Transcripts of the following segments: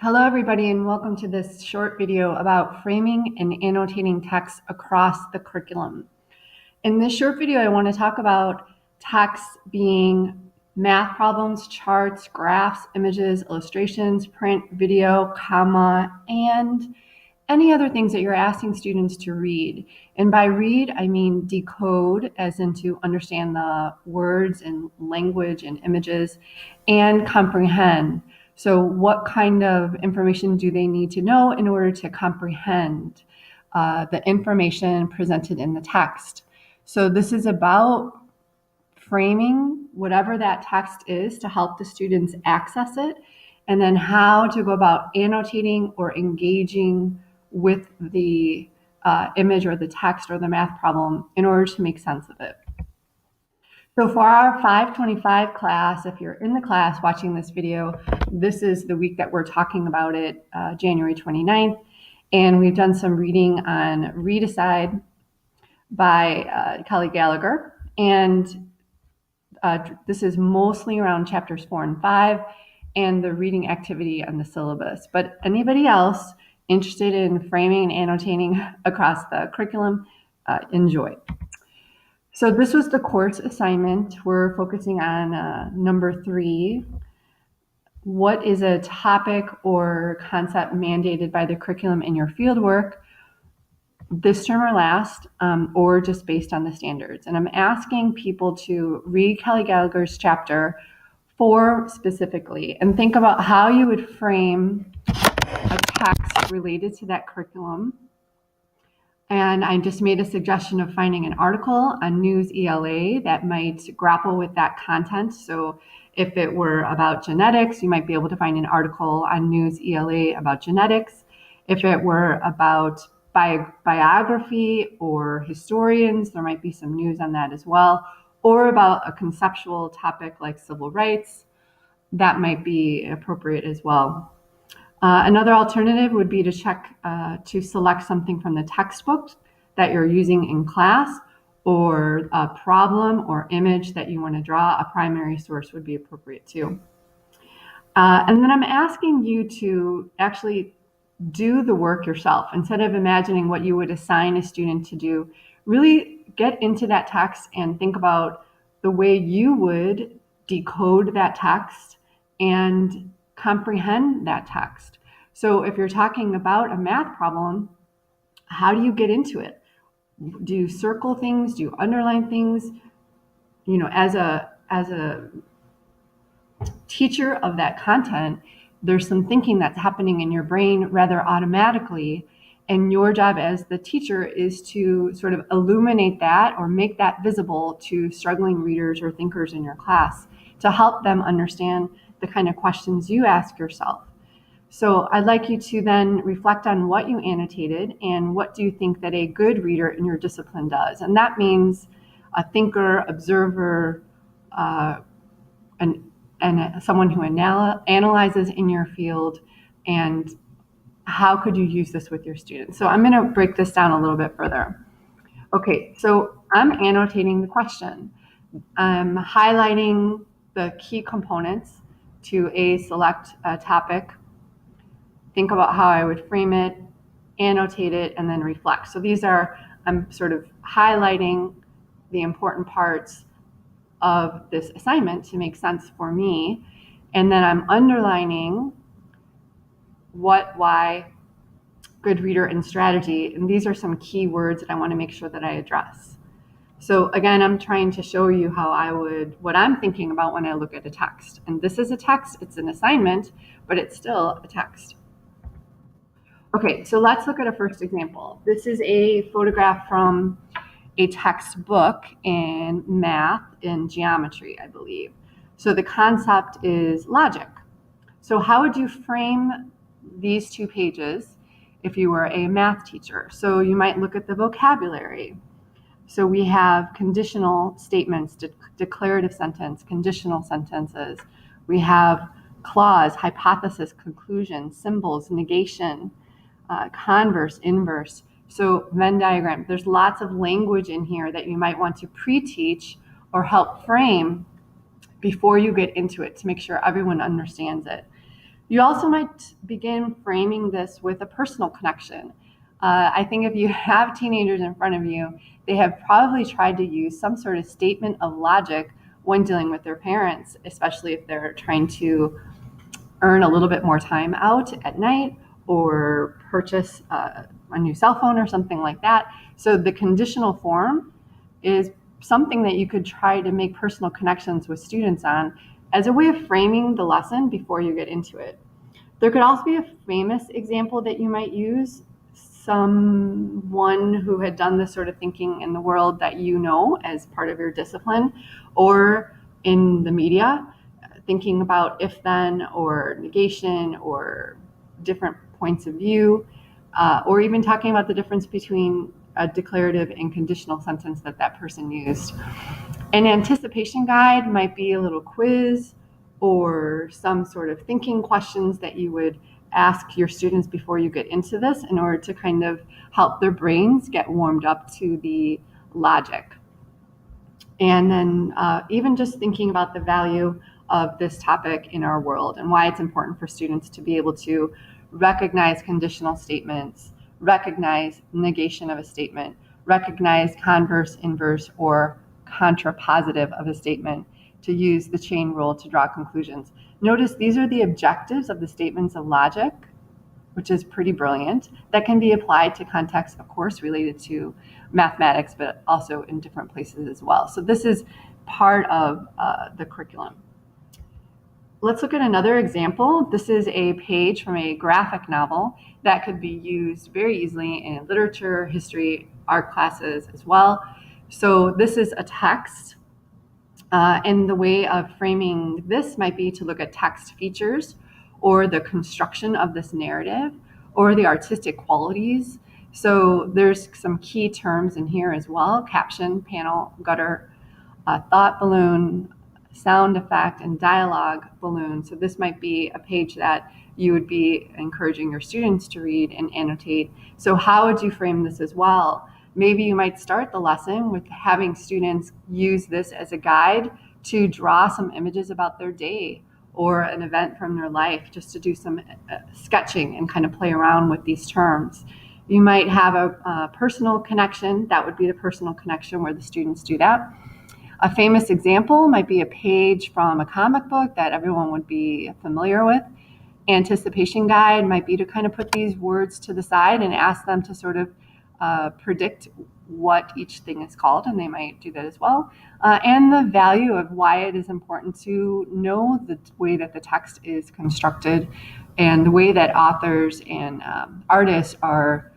Hello everybody and welcome to this short video about framing and annotating text across the curriculum. In this short video, I want to talk about text being math problems, charts, graphs, images, illustrations, print, video, comma, and any other things that you're asking students to read. And by read, I mean decode, as in to understand the words and language and images, and comprehend. So what kind of information do they need to know in order to comprehend the information presented in the text? So this is about framing whatever that text is to help the students access it, and then how to go about annotating or engaging with the image or the text or the math problem in order to make sense of it. So for our 525 class, if you're in the class watching this video, this is the week that we're talking about it, January 29th. And we've done some reading on Readicide by Gallagher. And this is mostly around chapters 4 and 5 and the reading activity on the syllabus. But anybody else interested in framing and annotating across the curriculum, enjoy. So this was the course assignment. We're focusing on number 3. What is a topic or concept mandated by the curriculum in your fieldwork this term or last, or just based on the standards? And I'm asking people to read Kelly Gallagher's chapter 4 specifically and think about how you would frame a text related to that curriculum. And I just made a suggestion of finding an article on News ELA that might grapple with that content. So if it were about genetics, you might be able to find an article on News ELA about genetics. If it were about biography or historians, there might be some news on that as well. Or about a conceptual topic like civil rights, that might be appropriate as well. Another alternative would be to check to select something from the textbook that you're using in class, or a problem or image that you want to draw. A primary source would be appropriate too. And then I'm asking you to actually do the work yourself. Instead of imagining what you would assign a student to do, really get into that text and think about the way you would decode that text and comprehend that text. So if you're talking about a math problem, how do you get into it? Do you circle things? Do you underline things? You know, as a teacher of that content, there's some thinking that's happening in your brain rather automatically. And your job as the teacher is to sort of illuminate that or make that visible to struggling readers or thinkers in your class to help them understand the kind of questions you ask yourself. So I'd like you to then reflect on what you annotated and what do you think that a good reader in your discipline does. And that means a thinker, observer, and someone who analyzes in your field, and how could you use this with your students? So I'm going to break this down a little bit further. Okay, so I'm annotating the question. I'm highlighting the key components to a select topic. Think about how I would frame it, annotate it, and then reflect. So these are, I'm sort of highlighting the important parts of this assignment to make sense for me. And then I'm underlining what, why, good reader, and strategy. And these are some key words that I want to make sure that I address. So again, I'm trying to show you what I'm thinking about when I look at a text. And this is a text, it's an assignment, but it's still a text. Okay, so let's look at a first example. This is a photograph from a textbook in math and geometry, I believe. So the concept is logic. So how would you frame these 2 pages if you were a math teacher? So you might look at the vocabulary. So we have conditional statements, declarative sentence, conditional sentences. We have clause, hypothesis, conclusion, symbols, negation, converse, inverse. So Venn diagram, there's lots of language in here that you might want to pre-teach or help frame before you get into it to make sure everyone understands it. You also might begin framing this with a personal connection. I think if you have teenagers in front of you, they have probably tried to use some sort of statement of logic when dealing with their parents, especially if they're trying to earn a little bit more time out at night or purchase a new cell phone or something like that. So the conditional form is something that you could try to make personal connections with students on as a way of framing the lesson before you get into it. There could also be a famous example that you might use, someone who had done this sort of thinking in the world that you know as part of your discipline, or in the media, thinking about if then or negation or different points of view, or even talking about the difference between a declarative and conditional sentence that person used. An anticipation guide might be a little quiz or some sort of thinking questions that you would ask your students before you get into this in order to kind of help their brains get warmed up to the logic. And then even just thinking about the value of this topic in our world and why it's important for students to be able to recognize conditional statements, recognize negation of a statement, recognize converse, inverse, or contrapositive of a statement, to use the chain rule to draw conclusions. Notice these are the objectives of the statements of logic, which is pretty brilliant, that can be applied to contexts, of course, related to mathematics, but also in different places as well. So this is part of the curriculum. Let's look at another example. This is a page from a graphic novel that could be used very easily in literature, history, art classes as well. So this is a text, and the way of framing this might be to look at text features or the construction of this narrative or the artistic qualities. So there's some key terms in here as well: caption, panel, gutter, thought balloon, sound effect, and dialogue balloon. So this might be a page that you would be encouraging your students to read and annotate. So how would you frame this as well? Maybe you might start the lesson with having students use this as a guide to draw some images about their day or an event from their life, just to do some sketching and kind of play around with these terms. You might have a personal connection. That would be the personal connection where the students do that. A famous example might be a page from a comic book that everyone would be familiar with. Anticipation guide might be to kind of put these words to the side and ask them to sort of predict what each thing is called, and they might do that as well. And the value of why it is important to know the way that the text is constructed and the way that authors and artists are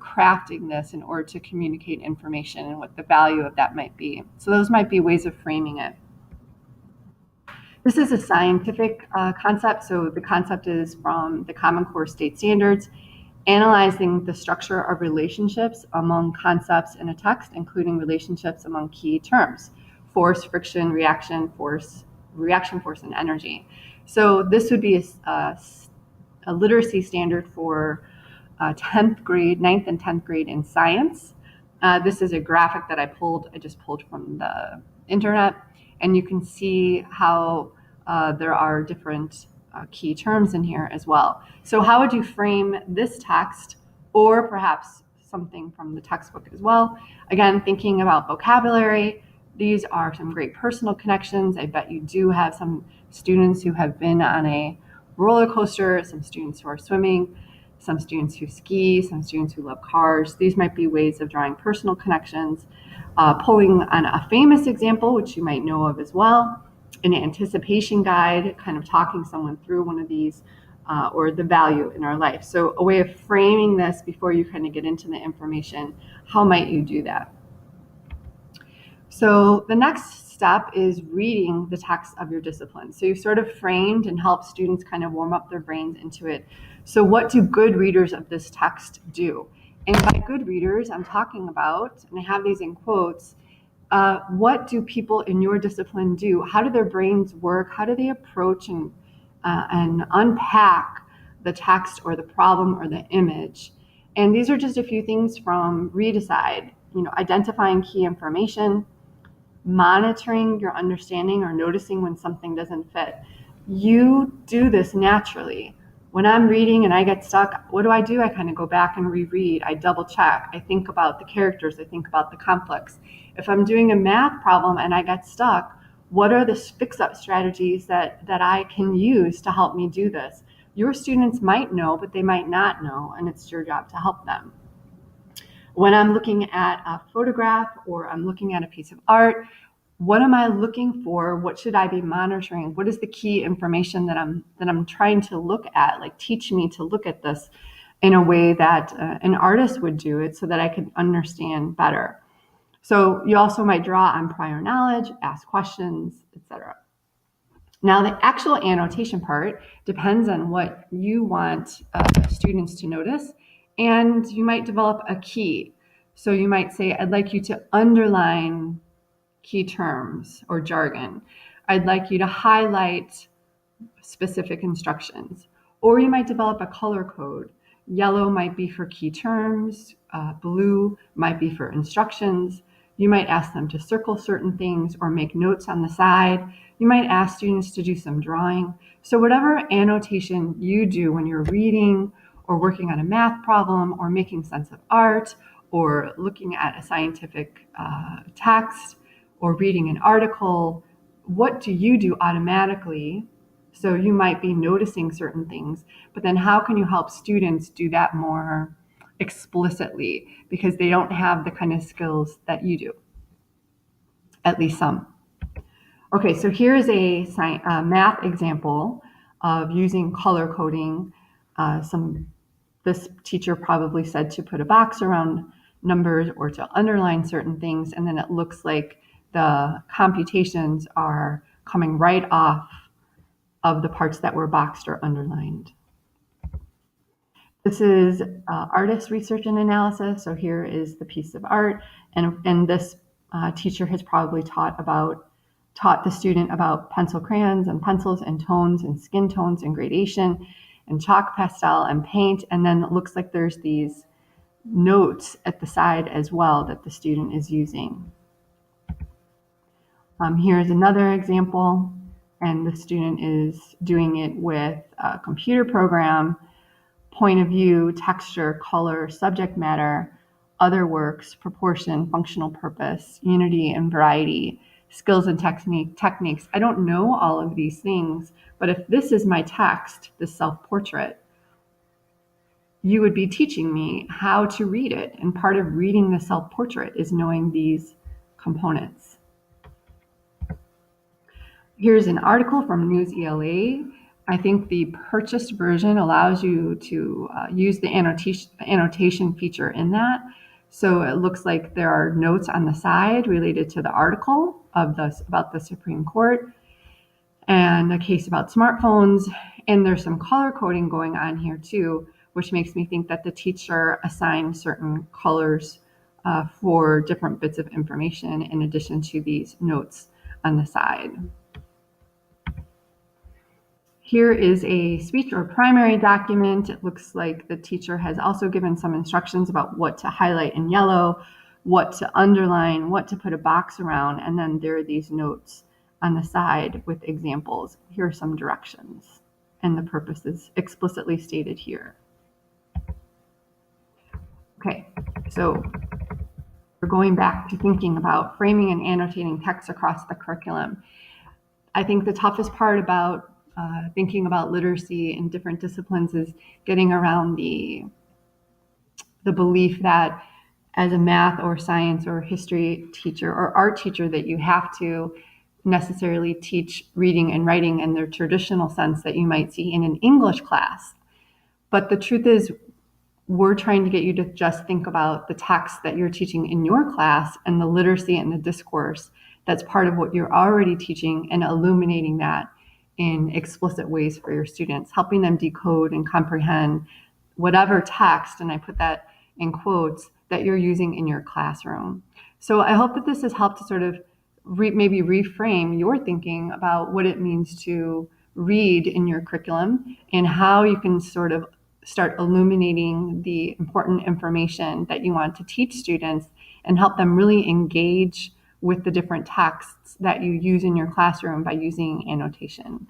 crafting this in order to communicate information and what the value of that might be. So those might be ways of framing it. This is a scientific concept. So the concept is from the Common Core State Standards, analyzing the structure of relationships among concepts in a text, including relationships among key terms: force, friction, reaction force, and energy. So this would be a literacy standard for 10th grade, 9th and 10th grade in science. This is a graphic that I just pulled from the internet, and you can see how there are different key terms in here as well. So how would you frame this text, or perhaps something from the textbook as well? Again, thinking about vocabulary. These are some great personal connections. I bet you do have some students who have been on a roller coaster, some students who are swimming, some students who ski, some students who love cars. These might be ways of drawing personal connections. Pulling on a famous example, which you might know of as well, an anticipation guide, kind of talking someone through one of these, or the value in our life. So a way of framing this before you kind of get into the information. How might you do that? So the next step is reading the text of your discipline. So you've sort of framed and helped students kind of warm up their brains into it. So what do good readers of this text do? And by good readers, I'm talking about, and I have these in quotes, what do people in your discipline do? How do their brains work? How do they approach and unpack the text or the problem or the image? And these are just a few things from Readicide. Identifying key information, monitoring your understanding or noticing when something doesn't fit. you do this naturally. When I'm reading and I get stuck, what do? I kind of go back and reread. I double check. I think about the characters. I think about the conflicts. If I'm doing a math problem and I get stuck, what are the fix-up strategies that I can use to help me do this? Your students might know, but they might not know, and it's your job to help them. When I'm looking at a photograph or I'm looking at a piece of art, what am I looking for? What should I be monitoring? What is the key information that I'm trying to look at? Like, teach me to look at this in a way that an artist would do it, so that I could understand better. So you also might draw on prior knowledge, ask questions, etc. Now, the actual annotation part depends on what you want students to notice, and you might develop a key. So you might say, I'd like you to underline key terms or jargon. I'd like you to highlight specific instructions. Or you might develop a color code. Yellow might be for key terms, blue might be for instructions. You might ask them to circle certain things or make notes on the side. You might ask students to do some drawing. So whatever annotation you do when you're reading or working on a math problem or making sense of art or looking at a scientific text or reading an article, what do you do automatically? So you might be noticing certain things, but then how can you help students do that more explicitly, because they don't have the kind of skills that you do, at least some. Okay, so here's a math example of using color coding. This teacher probably said to put a box around numbers or to underline certain things, and then it looks like the computations are coming right off of the parts that were boxed or underlined. This is artist research and analysis. So here is the piece of art, and this teacher has probably taught the student about pencil crayons and pencils and tones and skin tones and gradation and chalk, pastel, and paint. And then it looks like there's these notes at the side as well that the student is using. Here's another example, and the student is doing it with a computer program, point of view, texture, color, subject matter, other works, proportion, functional purpose, unity and variety, skills and techniques. I don't know all of these things, but if this is my text, the self-portrait, you would be teaching me how to read it. And part of reading the self-portrait is knowing these components. Here's an article from News ELA. I think the purchased version allows you to use the annotation feature in that. So it looks like there are notes on the side related to the article about the Supreme Court and a case about smartphones. And there's some color coding going on here too, which makes me think that the teacher assigned certain colors for different bits of information in addition to these notes on the side. Here is a speech or primary document. It looks like the teacher has also given some instructions about what to highlight in yellow, what to underline, what to put a box around, and then there are these notes on the side with examples. Here are some directions, and the purpose is explicitly stated here. Okay, so we're going back to thinking about framing and annotating text across the curriculum. I think the toughest part about thinking about literacy in different disciplines is getting around the belief that as a math or science or history teacher or art teacher that you have to necessarily teach reading and writing in their traditional sense that you might see in an English class. But the truth is, we're trying to get you to just think about the text that you're teaching in your class and the literacy and the discourse that's part of what you're already teaching, and illuminating that in explicit ways for your students, helping them decode and comprehend whatever text, and I put that in quotes, that you're using in your classroom. So I hope that this has helped to sort of maybe reframe your thinking about what it means to read in your curriculum and how you can sort of start illuminating the important information that you want to teach students and help them really engage with the different texts that you use in your classroom by using annotation.